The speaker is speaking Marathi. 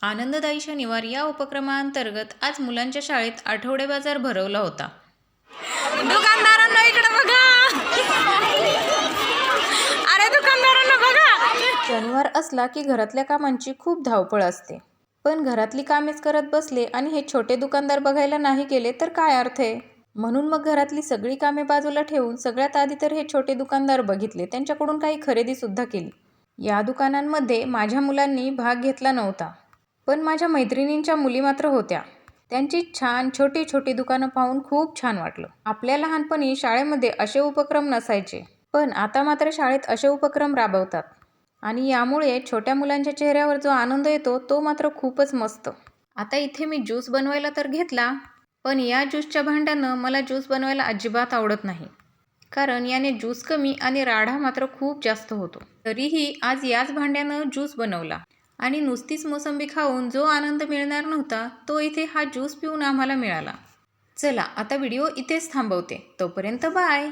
आनंददायी शनिवार या उपक्रमाअंतर्गत आज मुलांच्या शाळेत आठवडे बाजार भरवला होता। दुकानदारांना इकडे बघा, अरे दुकानदारांना बघा। शनिवार असला की घरातल्या कामांची खूप धावपळ असते, पण घरातली कामेच करत बसले आणि हे छोटे दुकानदार बघायला नाही गेले तर काय अर्थ आहे। म्हणून मग घरातली सगळी कामे बाजूला ठेवून सगळ्यात आधी तर हे छोटे दुकानदार बघितले, त्यांच्याकडून काही खरेदी सुद्धा केली। या दुकानांमध्ये माझ्या मुलांनी भाग घेतला नव्हता, पण माझ्या मैत्रिणींच्या मुली मात्र होत्या। त्यांची छान छोटी छोटी दुकानं पाहून खूप छान वाटलं। आपल्या लहानपणी शाळेमध्ये असे उपक्रम नसायचे, पण आता मात्र शाळेत असे उपक्रम राबवतात आणि यामुळे छोट्या मुलांच्या चेहऱ्यावर जो आनंद येतो तो मात्र खूपच मस्त। आता इथे मी ज्यूस बनवायला तर घेतला, पण या ज्यूसच्या भांड्यानं मला ज्यूस बनवायला अजिबात आवडत नाही, कारण याने ज्यूस कमी आणि राडा मात्र खूप जास्त होतो। तरीही आज याच भांड्यानं ज्यूस बनवला आणि नुसतीच मोसंबी खाऊन जो आनंद मिळणार नव्हता तो इथे हा ज्यूस पिऊन आम्हाला मिळाला। चला आता व्हिडिओ इथेच थांबवते, तोपर्यंत बाय।